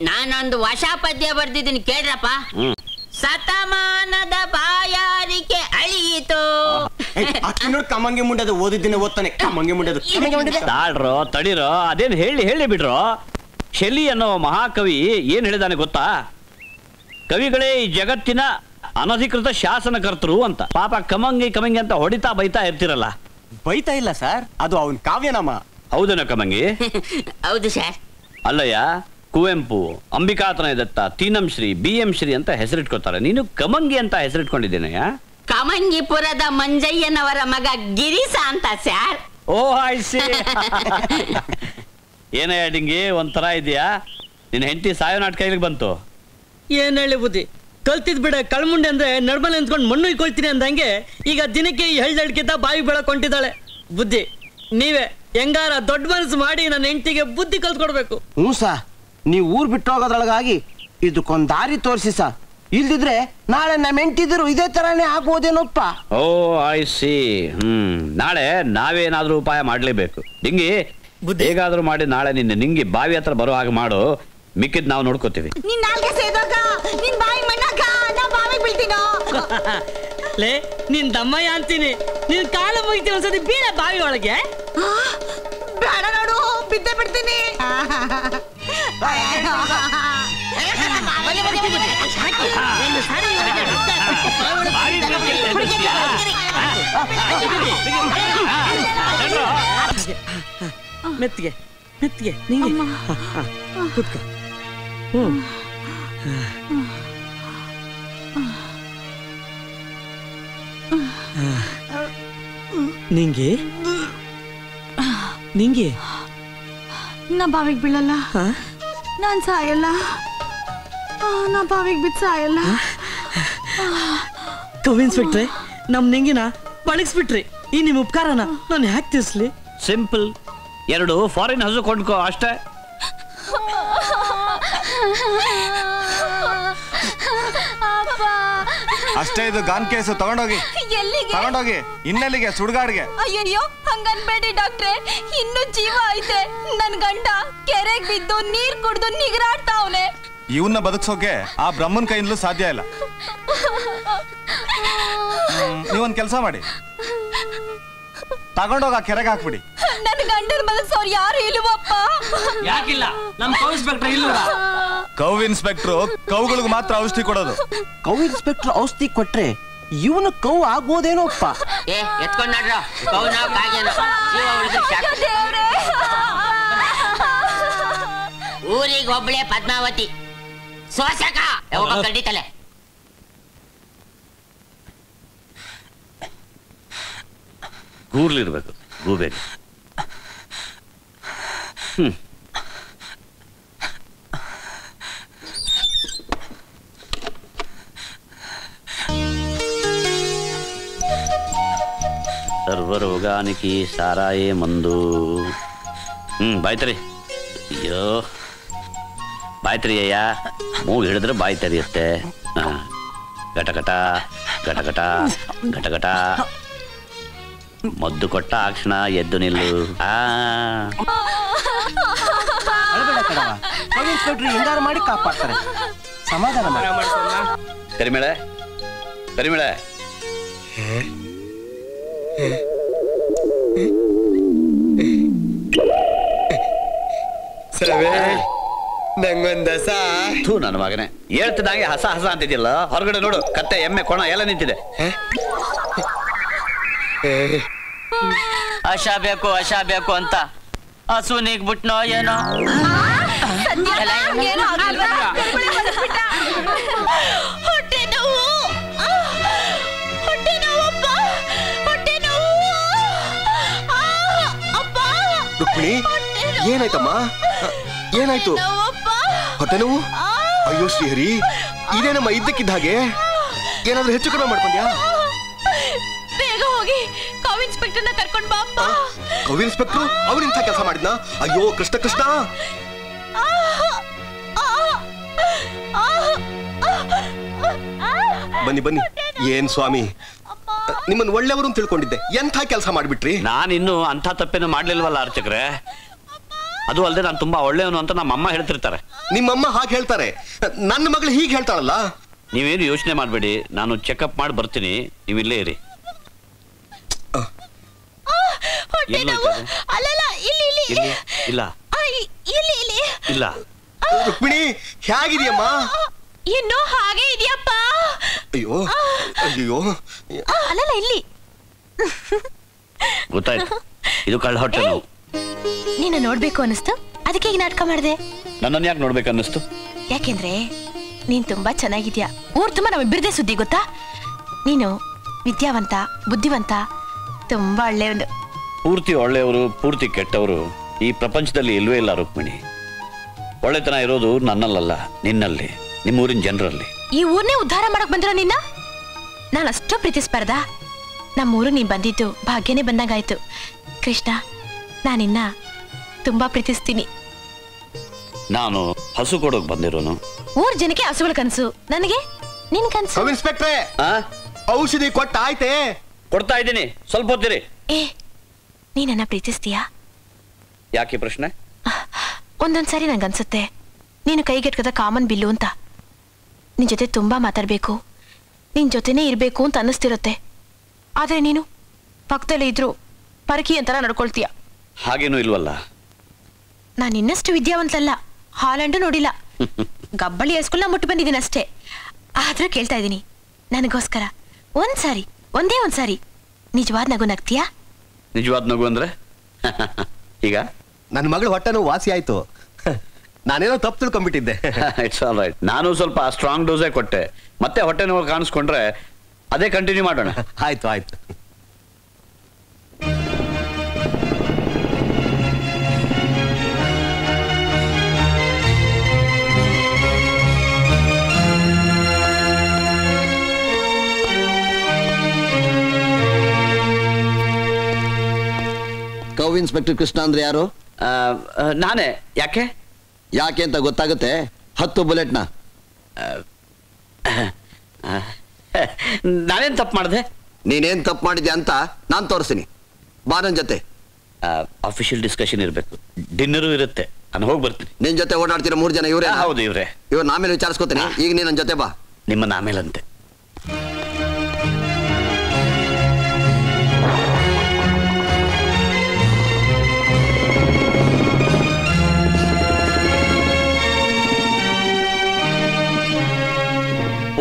ನಾನೊಂದು ಹೊಸ ಪದ್ಯ ಬರ್ದಿದ್ದೀನಿ ಕೇಳ್ರಪ್ಪ. ಶತಮಾನದ ಬಾಯಾರಿಕೆ ಅಳಿಯಿತು. ಕಮ್ಮಂಗೆ ಮುಂಡದು ಓದಿದ್ದೀನಿ ಓದ್ತಾನೆ. ಕಮ್ಮಂಗೆ ಮುಂಡದು ತಾಳ್ರೋ ತಡಿರೋ, ಅದೇನು ಹೇಳಿ ಬಿಡ್ರೋ. ಶೆಲ್ಲಿ ಅನ್ನೋ ಮಹಾಕವಿ ಏನ್ ಹೇಳಿದಾನೆ ಗೊತ್ತಾ? ಕವಿಗಳೇ ಈ ಜಗತ್ತಿನ ಅನಧಿಕೃತ ಶಾಸನಕರ್ತರು ಅಂತ. ಪಾಪ ಕಮಂಗಿ ಅಂತ ಹೊಡಿತಾ ಬೈತಾ ಇರ್ತಿರಲ್ಲ. ಬೈತಾ ಇಲ್ಲ ಸರ್, ಅದು ಅವನ್ ಕಾವ್ಯನಾಮ. ಹೌದೇನೋ ಕಮಂಗಿ? ಹೌದು ಸರ್. ಅಲ್ಲಯ್ಯ, ಕುವೆಂಪು, ಅಂಬಿಕಾತನಯ ದತ್ತ, ತೀನಂ ಶ್ರೀ, BM ಶ್ರೀ ಅಂತ ಹೆಸರಿಟ್ಕೋತಾರೆ. ನೀನು ಕಮಂಗಿ ಅಂತ ಹೆಸರಿಟ್ಕೊಂಡಿದ್ದೇನೆಯಾ? ಕಮಂಗಿಪುರದ ಮಂಜಯ್ಯನವರ ಮಗ ಗಿರೀಶ ಅಂತ ಸರ್. ಓ ಆಯ್ಸಿ. ಏನಯ್ಯ ಡಿಂಗಿ, ಒಂಥರ ಇದೆಯಾ? ನಿನ್ನ ಹೆಂಡತಿ ಸಾಯೋ ನಾಟಕ ಇಲ್ಲಿಗೆ ಬಂತು. ಏನ್ ಹೇಳಿ ಬುದ್ಧಿ, ಕಲ್ತಿದ್ ಬಿಡ ಕಳ್ಮುಂಡೆ ಅಂದ್ರೆ ನಡ್ಮಲ್ ನಿಂತ್ಕೊಂಡು ಮಣ್ಣು ಇಕ್ಕೊಳ್ತೀನಿ ಅಂದಂಗೆ ಈಗ ದಿನಕ್ಕೆ ಈ ಹೆಳ್ದಡ್ಕಿತ ಬಾವಿ ಬೆಳಕೊಂಡಿದ್ದಾಳೆ. ಬುದ್ಧಿ ನೀವೇ ಹೆಂಗಾರ ದೊಡ್ಡ ಮನಸ್ಸು ಮಾಡಿ ನನ್ನ ಹೆಂಡತಿಗೆ ಬುದ್ಧಿ ಕಲ್ತ್ಕೊಡ್ಬೇಕು. ಹ್ಞೂ ಸಾ, ನೀವು ಊರ್ ಬಿಟ್ಟು ಹೋಗೋದ್ರೊಳಗಾಗಿ ಇದಕ್ಕೊಂದ್ ದಾರಿ ತೋರಿಸಿ ಸಾ. ಇಲ್ದಿದ್ರೆ ನಾಳೆ ನಮ್ಮ ಹೆಂಡತಿದ್ರು ಇದೇ ತರಾನೇ ಆಗ್ಬೋದೇನೋಪ್ಪ. ಓ ಆಯ್ಸಿ. ನಾಳೆ ನಾವೇನಾದ್ರೂ ಉಪಾಯ ಮಾಡ್ಲೇಬೇಕು. ಡಿಂಗಿ, ಹೇಗಾದ್ರೂ ಮಾಡಿ ನಾಳೆ ನಿಂಗೆ ಬಾವಿ ಹತ್ರ ಬರೋ ಹಾಗೆ ಮಾಡು. ಮಿಕ್ಕಿದ್ ನಾವು ನೋಡ್ಕೋತೀವಿ. ಲೇ ನಿನ್ ದಮ್ಮಯ್ಯ ಅಂತೀನಿ, ನಿನ್ ಕಾಲ ಮುಗಿತೀನಿ. ಒಂದ್ಸತಿ ಬೀಳ ಬಾವಿ ಒಳಗೆ. ಬೇಡ ನೋಡು, ಬಿದ್ದೆ ಬಿಡ್ತೀನಿ. ಮೆತ್ತಿಗೆ ಮೆತ್ತಿಗೆ ನಿಂಗೆ ಕೂತ್ಕೋ. ನಿಂಗೆ ನಿಂಗೆ ನಾ ಬಾವಿಗೆ ಬೀಳಲ್ಲ, ನಾನ್ ಸಾಯಲ್ಲ. ನಾ ಬಾವಿಗೆ ಬಿದ್ದು ಸಾಯಲ್ಲ. ಕವಿನ್ಸ್ಬಿಟ್ರೆ ನಮ್ ನಿಂಗಿನ ಬಳಗಿಸ್ಬಿಟ್ರಿ. ಈ ನಿಮ್ ಉಪಕಾರನ ನಾನು ಯಾಕೆ ತಿಳಿಸ್ಲಿ? ಸಿಂಪಲ್, 2 ಫಾರಿನ್ ಹಸು ಕೊಂಡ್ಕೋ ಅಷ್ಟೇ. ಅಷ್ಟೇ. ಇದು ಗಾನ್ ಕೇಸು, ತಗೊಂಡೋಗಿ. ತಗೊಂಡೋಗಿ ಇನ್ನೆಲ್ಲಿಗೆ? ಸುಡ್ಗಾಡ್ಗೆ. ಅಯ್ಯಯ್ಯೋ ಹಂಗನ್ಬೇಡಿ ಡಾಕ್ಟ್ರೆ, ಇನ್ನು ಜೀವ ಐತೆ. ನನ್ ಗಂಡ ಕೆರೆಗೆ ಬಿದ್ದು ನೀರ್ ಕುಡ್ದು ನಿಗರಾಡ್ತಾವ್ನೆ. ಇವನ್ನ ಬದುಕ್ಸೋಕೆ ಆ ಬ್ರಹ್ಮನ್ ಕೈಯಿಂದಲೂ ಸಾಧ್ಯ ಇಲ್ಲ. ನೀವೊಂದ್ ಕೆಲಸ ಮಾಡಿ, ತಗೊಂಡೋಗ ಕೆರೆಗೆ ಹಾಕ್ಬಿಡಿ. ನನ್ ಗಂಡನ ಬದುಕ್ಸೋರು ಯಾರು ಇಲ್ವಪ್ಪ? ಯಾಕಿಲ್ಲ? ನಮ್ ಕೌ ಇನ್ಸ್ಪೆಕ್ಟರ್ ಇಲ್ಲ. ಕೌ ಇನ್ಸ್ಪೆಕ್ಟ್ರು ಕೌಗಳಿಗೆ ಮಾತ್ರ ಔಷಧಿ ಕೊಡೋದು. ಕೌ ಇನ್ಸ್ಪೆಕ್ಟರ್ ಔಷಧಿ ಕೊಟ್ರೆ ಇವನು ಕೌ ಆಗ್ಬೋದೇನೋಪ್ಪ. ಎತ್ಕೊಂಡ್ ನಡ್ರ ಕೌನ ಕಾಗೇನೋ ಜೀವ ಉಳಿದ್ರೆ ಊರಿಗೆ ಒಬ್ಳೆ ಪದ್ಮಾವತಿ ಸೋಸಕ ಕಡಿತಲೆ. ಗೂರ್ಲಿರ್ಬೇಕು, ಗೂಬೇಕು. ಸರ್ವರೋಗಾನಿಕಿ ಸಾರಾಯೇ ಮಂದು. ಬಾಯ್ತರಿ. ಅಯ್ಯೋ ಬಾಯ್ತರಿ ಅಯ್ಯ, ಮೂಗು ಹಿಡಿದ್ರೆ ಬಾಯಿ ತೆರೆಯುತ್ತೆ. ಘಟಘಟ ಘಟಘಟ ಘಟಘಟ. ಮದ್ದು ಕೊಟ್ಟ ಆಕ್ಷಣ ಎದ್ದು ನಿಲ್ಲು. ಹೆಂಗಾರು ಮಾಡಿ ಕಾಪಾಡ್ತಾರೆ. ಸಮಾಧಾನ ಕರಿಮೇಳೆ, ಕರಿಮೇಳೆ. ನಂಗೊಂದಸ ಥೂ ನನ್ನ ಮಗನೇ, ಹೇಳ್ತಿದ್ದಂಗೆ ಹಸ ಹಸ ಅಂತಿದ್ದಿಲ್ಲ. ಹೊರಗಡೆ ನೋಡು, ಕತ್ತೆ ಎಮ್ಮೆ ಕೊಣ ಎಲ್ಲ ನಿಂತಿದೆ. ಆಶಾ ಬೇಕು ಅಂತ ಹಸು ನೀಗ್ಬಿಟ್ನೋ ಏನೋ. ಹೊಟ್ಟೆ ನೋವು, ಹೊಟ್ಟೆ ನೋವಪ್ಪ, ಹೊಟ್ಟೆ ನೋವು. ರುಕ್ಮಿಣಿ, ಏನಾಯ್ತಮ್ಮ? ಏನಾಯ್ತು? ಹೊಟ್ಟೆ ನೋವು? ಅಯ್ಯೋ ಶ್ರೀಹರಿ, ಇದೇನಮ್ಮ ಇದ್ದಕ್ಕಿದ್ದ ಹಾಗೆ? ಏನಾದ್ರೂ ಹೆಚ್ಚು ಕಡಿಮೆ ಮಾಡ್ಕೊಂಡ್ಯಾ? ಬೇಗ ಹೋಗಿ ಕೌ ಇನ್ಸ್ಪೆಕ್ಟರ್ನ ಕರ್ಕೊಂಡ್ ಬಾ ಅಪ್ಪ. ಕೌ ಇನ್ಸ್ಪೆಕ್ಟರ್ ಅವ್ರಿಂಥ ಕೆಲಸ ಮಾಡಿದ್ನ? ಅಯ್ಯೋ ಕೃಷ್ಣ ಕೃಷ್ಣ. ಬನ್ನಿ ಬನ್ನಿ. ಏನ್ ಸ್ವಾಮಿ, ನಿಮ್ಮನ್ನ ಒಳ್ಳೆಯವರು ಅಂತ ತಿಳ್ಕೊಂಡಿದ್ದೆ, ಎಂಥ ಕೆಲಸ ಮಾಡ್ಬಿಟ್ರಿ. ನಾನಿನ್ನು ಅಂಥ ತಪ್ಪೇನು ಮಾಡ್ಲಿಲ್ವಲ್ಲ ಅರ್ಚಕ್ರೆ. ಅದು ಅಲ್ಲದೆ ನಾನು ತುಂಬಾ ಒಳ್ಳೆಯವನು ಅಂತ ನಮ್ಮ ಅಮ್ಮ ಹೇಳ್ತಿರ್ತಾರೆ. ನಿಮ್ಮಮ್ಮ ಹಾಗೆ ಹೇಳ್ತಾರೆ, ನನ್ನ ಮಗಳು ಹೀಗೆ ಹೇಳ್ತಾಳಲ್ಲ. ನೀವೇನು ಯೋಚನೆ ಮಾಡಬೇಡಿ, ನಾನು ಚೆಕಪ್ ಮಾಡಿ ಬರ್ತೀನಿ, ನೀವು ಇಲ್ಲೇ ಇರಿ. ಇಲ್ಲ ಇಲ್ಲ ರುಕ್ಮಿಣಿ ಹೇಗಿದೆಯಮ್ಮ? ಇನ್ನೂ ಹಾಗೆ ಇದೆಯಪ್ಪ. ಅಯ್ಯೋ ಅಯ್ಯೋ ಅಲ್ಲಲ್ಲ ಇಲ್ಲಿ ಗೊತ್ತಾಯ್ತು, ಇದು ಕಳ್ಳ ಹೊಟ್ಟೆ ನೋವು. ನೀನು ನೋಡ್ಬೇಕು ಅನಿಸ್ತು, ಅದಕ್ಕೆ ಈಗ ನಾಟಕ ಮಾಡಿದೆ. ನನ್ನನ್ನು ಯಾಕೆ ನೋಡ್ಬೇಕು ಅನ್ನಿಸ್ತು? ಯಾಕೆಂದ್ರೆ ನೀನ್ ತುಂಬಾ ಚೆನ್ನಾಗಿದ್ಯಾ. ಊರ್ ತುಂಬಾ ನಮ್ಮಿಬ್ಬರದೇ ಸುದ್ದಿ ಗೊತ್ತಾ. ನೀನು ವಿದ್ಯಾವಂತ, ಬುದ್ಧಿವಂತ, ತುಂಬಾ ಒಳ್ಳೆಯವನು. ಪೂರ್ತಿ ಒಳ್ಳೆಯವರು ಪೂರ್ತಿ ಕೆಟ್ಟವರು ಈ ಪ್ರಪಂಚದಲ್ಲಿ ಇಲ್ವೇ ಇಲ್ಲ ರುಕ್ಮಿಣಿ. ಒಳ್ಳೆತನ ಇರೋದು ನನ್ನಲ್ಲ, ನಿನ್ನಲ್ಲಿ, ನಿಮ್ಮೂರಿನ ಜನರಲ್ಲಿ. ಈ ಊರ್ನೇ ಉದ್ಧಾರ ಮಾಡಕ್ ಬಂದಿರೋ ನಿನ್ನ ನಾನು ಅಷ್ಟು ಪ್ರೀತಿಸ್ಬಾರ್ದ? ನಮ್ಮೂರು ನೀನ್ ಬಂದಿದ್ದು ಭಾಗ್ಯನೇ ಬಂದಂಗಾಯ್ತು. ಕೃಷ್ಣ, ನಾನಿನ್ನ ತುಂಬಾ ಪ್ರೀತಿಸ್ತೀನಿ. ನಾನು ಹಸು ಕೊಡೋಕ್ ಬಂದಿರೋನು. ಊರ್ ಜನಕ್ಕೆ ಹಸುಗಳ ಕನ್ಸು, ನನಗೆ ನಿನ್ ಕನ್ಸು. ಸಬ್ ಇನ್ಸ್ಪೆಕ್ಟ್ರೆ, ಔಷಧಿ ಕೊಟ್ಟ ಆಯ್ತೆ? ಕೊಡ್ತಾ ಇದ್ದೀನಿ, ಸ್ವಲ್ಪ ಹೊತ್ತಿರಿ. ನೀ ನನ್ನ ಪ್ರೀತಿಸ್ತೀಯಾ? ಯಾಕೆ ಪ್ರಶ್ನೆ? ಒಂದೊಂದ್ಸಾರಿ ನಂಗನ್ಸುತ್ತೆ ನೀನು ಕೈಗೆಟ್ಕದ ಕಾಮನ್ ಬಿಲ್ಲು ಅಂತ. ನಿನ್ ಜೊತೆ ತುಂಬಾ ಮಾತಾಡ್ಬೇಕು, ನಿನ್ ಜೊತೆನೇ ಇರ್ಬೇಕು ಅಂತ ಅನ್ನಿಸ್ತಿರುತ್ತೆ. ಆದ್ರೆ ನೀನು ಪಕ್ಕದಲ್ಲಿ ಇದ್ರು ಪರಕಿ ಅಂತರ ನಡ್ಕೊಳ್ತೀಯ. ಹಾಗೇನೂ ಇಲ್ವಲ್ಲ. ನಾನು ಇನ್ನಷ್ಟು ವಿದ್ಯಾವಂತಲ್ಲ, ಹಾಲೆಂಡು ನೋಡಿಲ್ಲ, ಗಬ್ಬಳ್ಳಿ ಹೈಸ್ಕೂಲ್ನ ಮುಟ್ಟು ಬಂದಿದ್ದೀನಿ ಅಷ್ಟೇ. ಆದ್ರೂ ಕೇಳ್ತಾ ಇದ್ದೀನಿ, ನನಗೋಸ್ಕರ ಒಂದ್ಸಾರಿ, ಒಂದೇ ಒಂದ್ಸಾರಿ ನಿಜವಾದ ನಗು ನಗ್ತೀಯಾ? ನಿಜವಾದ ನಗು ಅಂದ್ರೆ ಈಗ ನನ್ನ ಮಗಳು ಹೊಟ್ಟೆನೂ ವಾಸಿ ಆಯ್ತು. ನಾನೇನೋ ತಪ್ಪು ತಿಳ್ಕೊಂಡ್ಬಿಟ್ಟಿದ್ದೆ. It's all right. ನಾನು ಸ್ವಲ್ಪ ಸ್ಟ್ರಾಂಗ್ ಡೋಸೇ ಕೊಟ್ಟೆ, ಮತ್ತೆ ಹೊಟ್ಟೆ ನೋವು ಕಾಣಿಸ್ಕೊಂಡ್ರೆ ಅದೇ ಕಂಟಿನ್ಯೂ ಮಾಡೋಣ. ಆಯ್ತು ಆಯ್ತು. ಕೌ ಇನ್ಸ್ಪೆಕ್ಟರ್ ಕೃಷ್ಣ ಅಂದ್ರೆ ಯಾರು? ನಾನೇ. ಯಾಕೆ ಯಾಕೆ ಅಂತ ಗೊತ್ತಾಗುತ್ತೆ. 10 ಬುಲೆಟ್ನ. ನಾನೇನ್ ತಪ್ಪು ಮಾಡಿದೆ? ನೀನೇನ್ ತಪ್ಪು ಮಾಡಿದ್ಯಾ ಅಂತ ನಾನ್ ತೋರಿಸ್ತೀನಿ. ಬಾ ನನ್ ಜೊತೆ. ಅಫಿಷಿಯಲ್ ಡಿಸ್ಕಷನ್ ಇರಬೇಕು, ಡಿನ್ನರು ಇರುತ್ತೆ, ನಾನು ಹೋಗಿ ಬರ್ತೀನಿ. ನಿನ್ ಜೊತೆ ಓಡಾಡ್ತಿರೋ 3 ಜನ ಇವರೇ? ಹೌದು, ಇವ್ರೆ. ಇವ್ರು ಆಮೇಲೆ ವಿಚಾರಿಸ್ಕೋತೀನಿ, ಈಗ ನೀನ್ ನನ್ ಜೊತೆ ಬಾ. ನಿಮ್ಮನ್ನ ಆಮೇಲಂತೆ.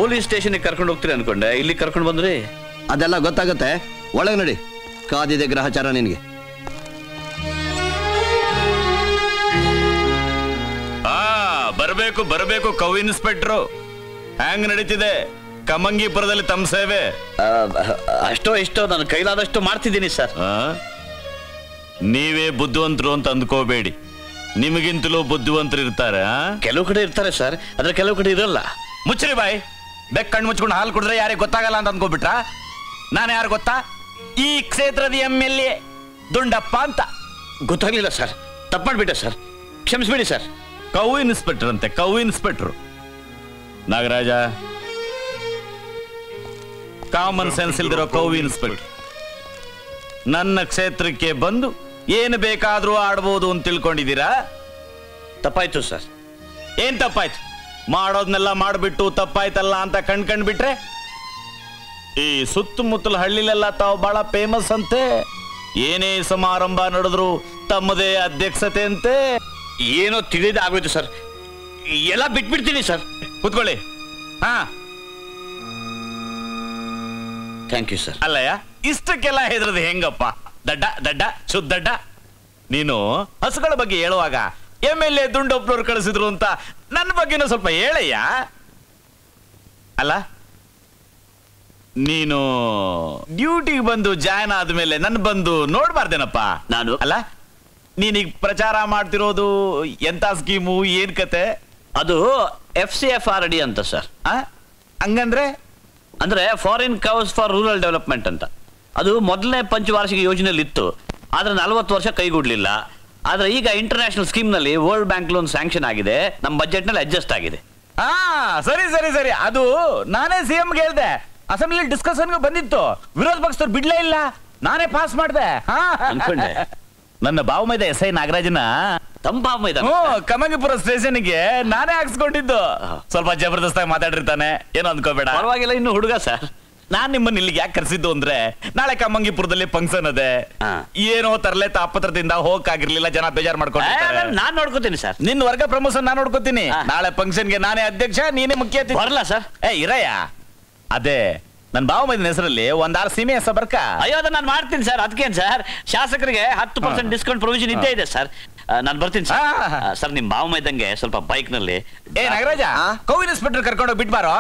ಪೊಲೀಸ್ ಸ್ಟೇಷನ್ಗೆ ಕರ್ಕೊಂಡು ಹೋಗ್ತೀರಿ ಅನ್ಕೊಂಡೆ, ಇಲ್ಲಿ ಕರ್ಕೊಂಡು ಬಂದ್ರಿ. ಅದೆಲ್ಲ ಗೊತ್ತಾಗುತ್ತೆ, ಒಳಗೆ ನಡಿ. ಕಾದಿದೆ ಗ್ರಹಚಾರ ನಿನ್ಗೆ. ಬರಬೇಕು ಬರಬೇಕು ಕೌ ಇನ್ಸ್ಪೆಕ್ಟ್ರು. ಹ್ಯಾಂಗ್ ನಡೀತಿದೆ ಕಮಂಗಿಪುರದಲ್ಲಿ ತಮ್ಮ ಸೇವೆ? ಅಷ್ಟೋ ಇಷ್ಟೋ ನನ್ನ ಕೈಲಾದಷ್ಟು ಮಾಡ್ತಿದ್ದೀನಿ ಸರ್. ನೀವೇ ಬುದ್ಧಿವಂತರು ಅಂತ ಅಂದ್ಕೋಬೇಡಿ, ನಿಮಗಿಂತಲೂ ಬುದ್ಧಿವಂತರು ಇರ್ತಾರೆ. ಕೆಲವು ಕಡೆ ಇರ್ತಾರೆ ಸರ್, ಆದ್ರೆ ಕೆಲವು ಕಡೆ ಇರಲ್ಲ. ಮುಚ್ಚರಿ ಬಾಯ್. ಬೆಕ್ ಕಣ್ಣು ಮುಚ್ಕೊಂಡು ಹಾಲು ಕುಡಿದ್ರೆ ಯಾರಿಗೆ ಗೊತ್ತಾಗಲ್ಲ ಅಂತ ಅಂದ್ಕೋಬಿಟ್ರ? ನಾನು ಯಾರು ಗೊತ್ತಾ? ಈ ಕ್ಷೇತ್ರದ MLA ದುಂಡಪ್ಪ ಅಂತ. ಗೊತ್ತಾಗ್ಲಿಲ್ಲ ಸರ್, ತಪ್ಪು ಮಾಡ್ಬಿಟ್ಟೆ ಸರ್, ಕ್ಷಮಿಸ್ಬಿಡಿ ಸರ್. ಕೌ ಇನ್ಸ್ಪೆಕ್ಟರ್ ಅಂತೆ, cow inspector. Nagaraja, common sense ಇಲ್ದಿರೋ ಕೌ ಇನ್ಸ್ಪೆಕ್ಟರ್ ನನ್ನ ಕ್ಷೇತ್ರಕ್ಕೆ ಬಂದು ಏನು ಬೇಕಾದ್ರೂ ಆಡ್ಬೋದು ಅಂತ ತಿಳ್ಕೊಂಡಿದ್ದೀರಾ? ತಪ್ಪಾಯ್ತು ಸರ್. ಏನ್ ತಪ್ಪಾಯ್ತು? ಮಾಡೋದ್ನೆಲ್ಲ ಮಾಡ್ಬಿಟ್ಟು ತಪ್ಪಾಯ್ತಲ್ಲ ಅಂತ ಕಂಡ್ಬಿಟ್ರೆ? ಈ ಸುತ್ತಮುತ್ತಲ ಹಳ್ಳಿಲೆಲ್ಲ ತಾವು ಬಹಳ ಫೇಮಸ್ ಅಂತೆ. ಏನೇ ಸಮಾರಂಭ ನಡೆದ್ರು ತಮ್ಮದೇ ಅಧ್ಯಕ್ಷತೆ ಅಂತೆ. ಏನೋ ತಿಳಿದ ಆಗೋಯ್ತು ಸರ್, ಎಲ್ಲ ಬಿಟ್ಬಿಡ್ತೀನಿ ಸರ್. ಕೂತ್ಕೊಳ್ಳಿ. ಹಾ, ಥ್ಯಾಂಕ್ ಯು ಸರ್. ಅಲ್ಲಯ್ಯ, ಇಷ್ಟಕ್ಕೆಲ್ಲ ಹೆದ್ರದು ಹೆಂಗಪ್ಪ? ದಡ್ಡ ದಡ್ಡ ಶುದ್ಧಡ್ಡ. ನೀನು ಹಸುಗಳ ಬಗ್ಗೆ ಹೇಳುವಾಗ MLA ದುಂಡೊಬ್ನವ್ರು ಕಳಿಸಿದ್ರು ಅಂತ ನನ್ನ ಬಗ್ಗೆನೂ ಸ್ವಲ್ಪ ಹೇಳಯ್ಯ. ಅಲ್ಲ, ನೀನು ಡ್ಯೂಟಿಗೆ ಬಂದು ಜಾಯ್ನ್ ಆದ್ಮೇಲೆ ನನ್ನ ಬಂದು ನೋಡ್ಬಾರ್ದೇನಪ್ಪ ನಾನು? ಅಲ್ಲ, ನೀನೀಗ ಪ್ರಚಾರ ಮಾಡ್ತಿರೋದು ಎಂತ ಸ್ಕೀಮು, ಏನ್ ಕತೆ? ಅದು FCFRD ಅಂತ ಸರ್. ಹಂಗಂದ್ರೆ? ಅಂದ್ರೆ ಫಾರಿನ್ ಕೌಸ್ ಫಾರ್ ರೂರಲ್ ಡೆವಲಪ್ಮೆಂಟ್ ಅಂತ. ಅದು ಮೊದಲನೇ ಪಂಚವಾರ್ಷಿಕ ಯೋಜನೆಯಲ್ಲಿ ಇತ್ತು, ಆದ್ರೆ 40 ವರ್ಷ ಕೈಗೂಡ್ಲಿಲ್ಲ. ಆದ್ರೆ ಈಗ ಇಂಟರ್ನ್ಯಾಷನಲ್ ಸ್ಕೀಮ್ ನಲ್ಲಿ ವರ್ಲ್ಡ್ ಬ್ಯಾಂಕ್ ಲೋನ್ ಸ್ಯಾಂಕ್ಷನ್ ಆಗಿದೆ, ನಮ್ಮ ಬಜೆಟ್ ನಲ್ಲಿ ಅಡ್ಜಸ್ಟ್ ಆಗಿದೆ. ಸರಿ ಸರಿ ಸರಿ. ಅದು ನಾನೇ CM ಗೆ ಹೇಳ್ದೆ, ಅಸೆಂಬ್ಲಿ ಡಿಸ್ಕಷನ್ ಬಂದಿತ್ತು, ವಿರೋಧ ಪಕ್ಷದವ್ರು ಬಿಡ್ಲೇ ಇಲ್ಲ, ನಾನೇ ಪಾಸ್ ಮಾಡ್ದೆ. ಅನ್ಕೊಂಡೆ. ನನ್ನ ಬಾವಮೈದ ಎಸ್ ಐ ನಾಗರಾಜನ ತಮ್ಮ ಬಾವ ಮೈದ ಕಮಂಗಿಪುರ ಸ್ಟೇಷನ್ಗೆ ನಾನೇ ಹಾಕ್ಸ್ಕೊಂಡಿದ್ದು. ಸ್ವಲ್ಪ ಜಬರ್ದಸ್ತಾಗಿ ಮಾತಾಡಿರ್ತಾನೆ, ಏನೋ ಅಂದ್ಕೋಬೇಡ. ಪರವಾಗಿಲ್ಲ, ಇನ್ನು ಹುಡುಗ ಸರ್. ನಾನ್ ನಿಮ್ಮನ್ನ ಇಲ್ಲಿಗೆ ಯಾಕೆ ಕರೆಸಿದ್ದು ಅಂದ್ರೆ, ನಾಳೆ ಕಮ್ಮಂಗಿಪುರದಲ್ಲಿ ಫಂಕ್ಷನ್ ಅದೇ. ಏನೋ ತರಲೆ ತಾಪತ್ರದಿಂದ ಹೋಗಕ್ಕಾಗಿರ್ಲಿಲ್ಲ, ಜನ ಬೇಜಾರ್ ಮಾಡ್ಕೊಂಡು. ನಾನ್ ನೋಡ್ಕೋತೀನಿ ಸರ್. ನಿನ್ನ ವರ್ಗ ಪ್ರಮೋಷನ್ ನಾನ್ ನೋಡ್ಕೋತೀನಿ. ನಾಳೆ ಫಂಕ್ಷನ್ಗೆ ನಾನೇ ಅಧ್ಯಕ್ಷ, ನೀನೇ ಮುಖ್ಯ ಅತಿಥಿ. ಬರಲ್ಲ ಸರ್. ಇರಯ್ಯ, ಅದೇ ನನ್ ಬಾವ ಮೈದನ ಹೆಸರಲ್ಲಿ ಒಂದಾರು ಸೀಮೆ ಹೆಸ ಬರ್ಕ. ಅಯ್ಯೋ, ಅದನ್ನ ನಾನು ಮಾಡ್ತೀನಿ ಸರ್. ಅದಕ್ಕೇನ್ ಸರ್, ಶಾಸಕರಿಗೆ 10% ಡಿಸ್ಕೌಂಟ್ ಪ್ರೊವಿಷನ್ ಇದ್ದೇ ಇದೆ ಸರ್. ನಾನು ಬರ್ತೀನಿ ಸರ್. ಸರ್, ನಿಮ್ ಬಾವ ಮೈದಂಗೆ ಸ್ವಲ್ಪ ಬೈಕ್ ನಲ್ಲಿ. ನಾಗರಾಜ, ಕೋ ಇನ್ಸ್ಪೆಕ್ಟರ್ ಕರ್ಕೊಂಡು ಬಿಟ್ಬಾರೋ.